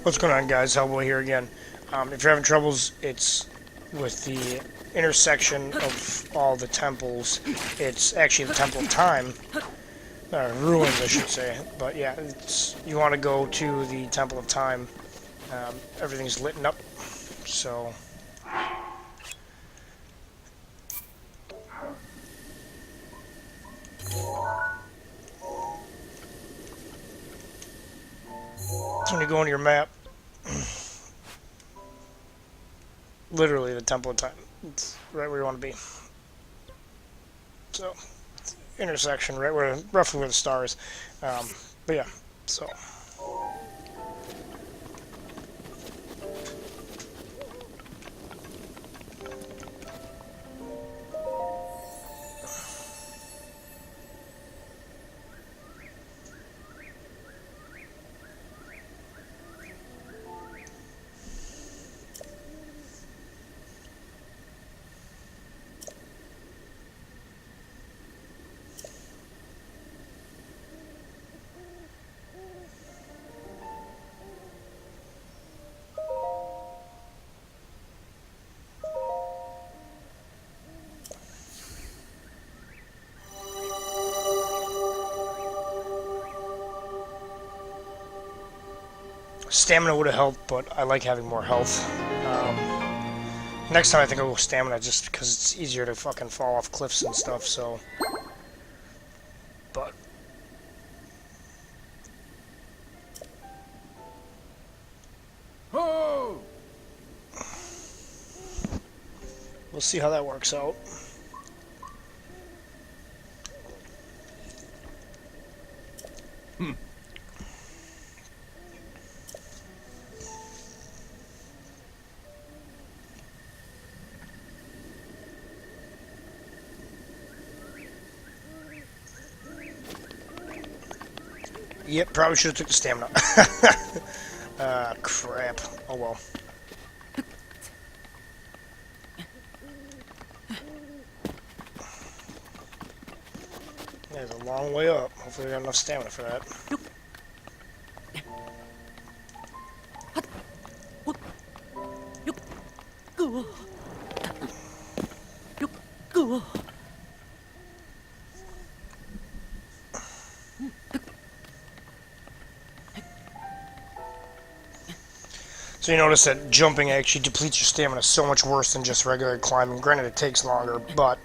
What's going on, guys? Hellboy here again. If you're having troubles, it's with the intersection of all the temples. It's actually the Temple of Time. Ruins, I should say. But yeah, you want to go to the Temple of Time. Everything's lit up, so... When you go on your map, literally the Temple of Time. It's right where you want to be. So, intersection, right where, roughly where the star is. But yeah, so. Stamina would have helped, but I like having more health. Next time I think I'll go stamina just because it's easier to fucking fall off cliffs and stuff, so... But... Oh! We'll see how that works out. Yep, probably should have took the stamina. Crap. Oh well. There's a long way up. Hopefully I got enough stamina for that. So you notice that jumping actually depletes your stamina so much worse than just regular climbing. Granted, it takes longer, but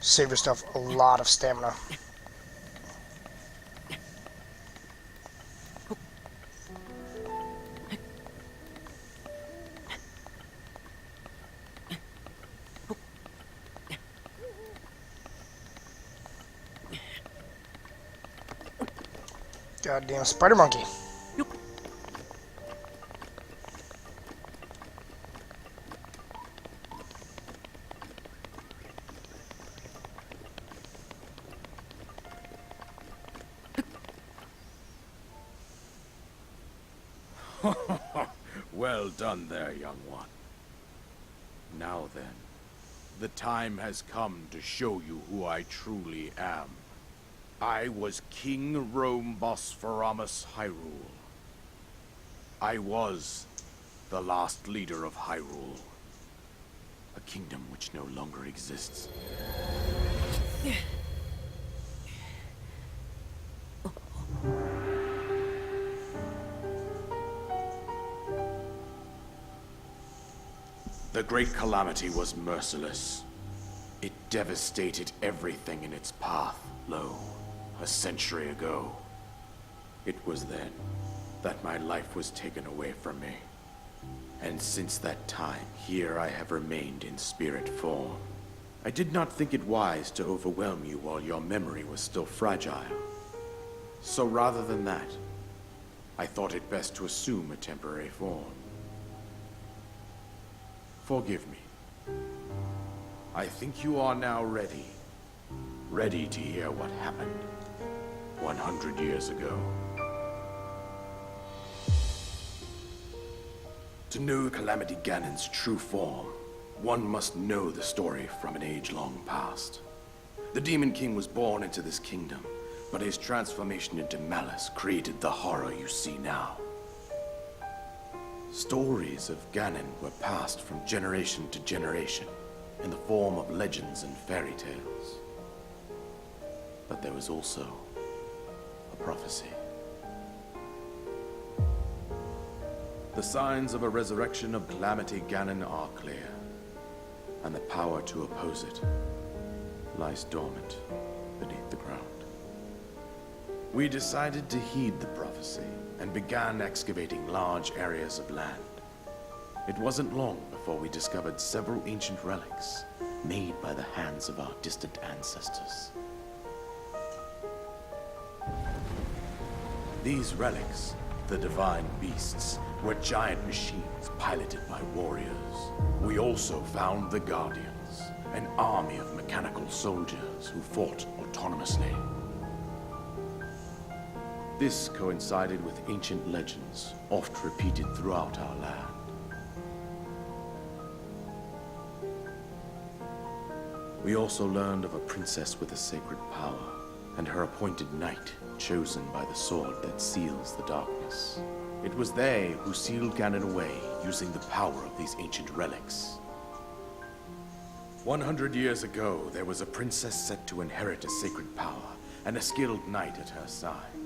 save yourself a lot of stamina. Goddamn spider monkey. Well done there, young one. Now then, the time has come to show you who I truly am. I was King Rome Bosphoramus Hyrule. I was the last leader of Hyrule, a kingdom which no longer exists. The Great Calamity was merciless. It devastated everything in its path, lo, a century ago. It was then that my life was taken away from me. And since that time, here I have remained in spirit form. I did not think it wise to overwhelm you while your memory was still fragile. So rather than that, I thought it best to assume a temporary form. Forgive me. I think you are now ready. Ready to hear what happened 100 years ago. To know Calamity Ganon's true form, one must know the story from an age long past. The Demon King was born into this kingdom, but his transformation into malice created the horror you see now. Stories of Ganon were passed from generation to generation in the form of legends and fairy tales. But there was also a prophecy. The signs of a resurrection of Calamity Ganon are clear, and the power to oppose it lies dormant beneath the ground. We decided to heed the prophecy and began excavating large areas of land. It wasn't long before we discovered several ancient relics made by the hands of our distant ancestors. These relics, the divine beasts, were giant machines piloted by warriors. We also found the Guardians, an army of mechanical soldiers who fought autonomously. This coincided with ancient legends, oft repeated throughout our land. We also learned of a princess with a sacred power, and her appointed knight, chosen by the sword that seals the darkness. It was they who sealed Ganon away using the power of these ancient relics. 100 years ago, there was a princess set to inherit a sacred power, and a skilled knight at her side.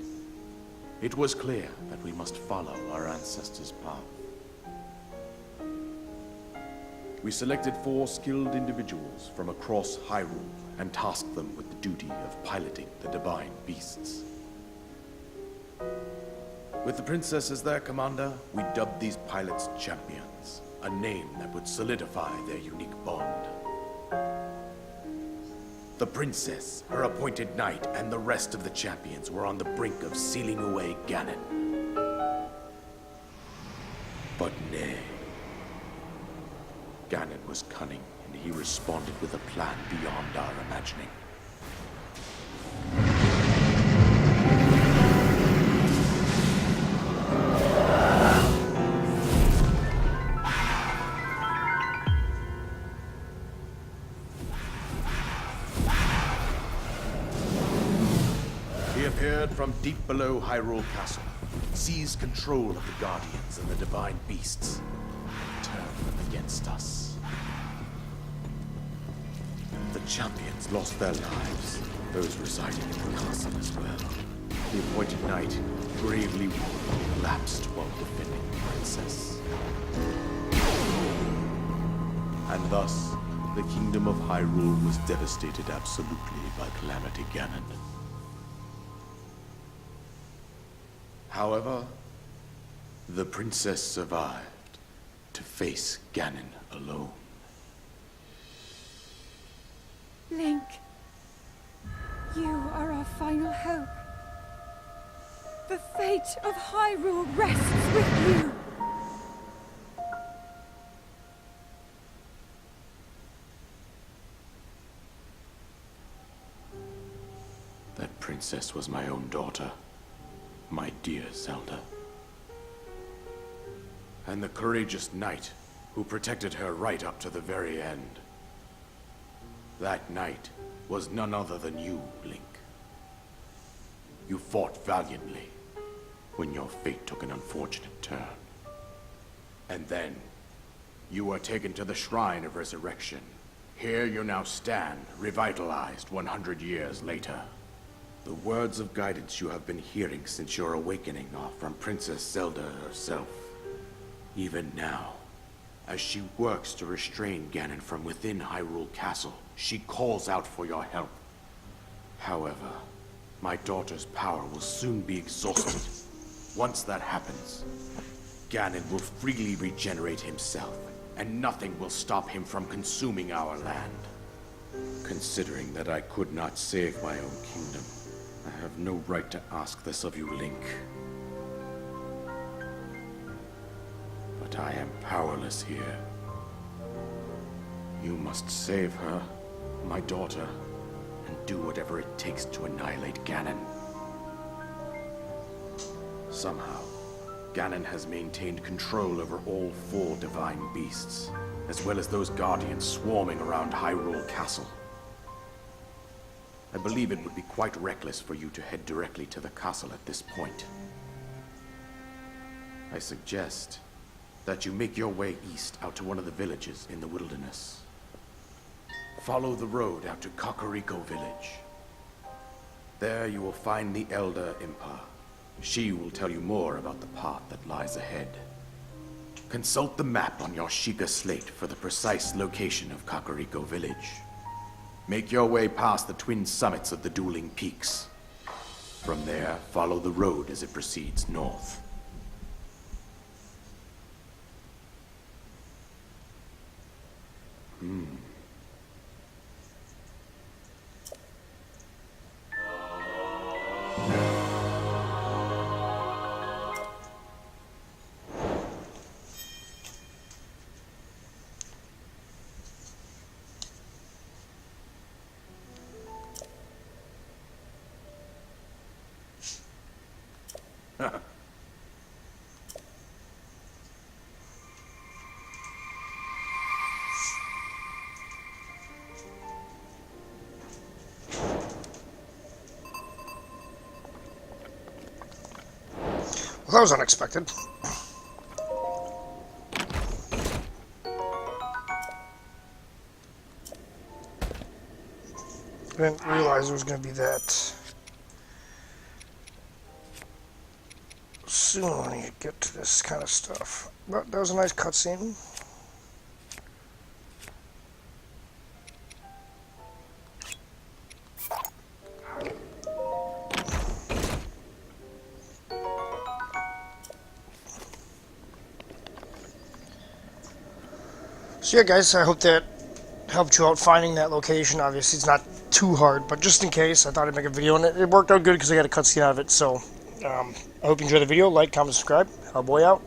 It was clear that we must follow our ancestors' path. We selected 4 skilled individuals from across Hyrule and tasked them with the duty of piloting the divine beasts. With the princess as their commander, we dubbed these pilots champions, a name that would solidify their unique bond. The princess, her appointed knight, and the rest of the champions were on the brink of sealing away Ganon. But nay. Ganon was cunning, and he responded with a plan beyond our imagining. He appeared from deep below Hyrule Castle, seized control of the Guardians and the divine beasts, and turned them against us. The champions lost their lives, those residing in the castle as well. The appointed knight, gravely wounded, collapsed while defending the princess. And thus, the kingdom of Hyrule was devastated absolutely by Calamity Ganon. However, the princess survived to face Ganon alone. Link, you are our final hope. The fate of Hyrule rests with you. That princess was my own daughter. My dear Zelda. And the courageous knight who protected her right up to the very end. That knight was none other than you, Link. You fought valiantly when your fate took an unfortunate turn. And then, you were taken to the Shrine of Resurrection. Here you now stand, revitalized 100 years later. The words of guidance you have been hearing since your awakening are from Princess Zelda herself. Even now, as she works to restrain Ganon from within Hyrule Castle, she calls out for your help. However, my daughter's power will soon be exhausted. Once that happens, Ganon will freely regenerate himself, and nothing will stop him from consuming our land. Considering that I could not save my own kingdom, I have no right to ask this of you, Link. But I am powerless here. You must save her, my daughter, and do whatever it takes to annihilate Ganon. Somehow, Ganon has maintained control over all 4 divine beasts, as well as those guardians swarming around Hyrule Castle. I believe it would be quite reckless for you to head directly to the castle at this point. I suggest that you make your way east out to one of the villages in the wilderness. Follow the road out to Kakariko village. There you will find the Elder Impa. She will tell you more about the path that lies ahead. Consult the map on your Sheikah slate for the precise location of Kakariko village. Make your way past the twin summits of the dueling peaks. From there, follow the road as it proceeds north. Well, that was unexpected. I didn't realize it was going to be that soon when you get to this kind of stuff. But that was a nice cutscene. So yeah, guys, I hope that helped you out finding that location. Obviously, it's not too hard, but just in case, I thought I'd make a video, and it worked out good because I got a cutscene out of it. So, I hope you enjoyed the video. Like, comment, subscribe. Hellboy out.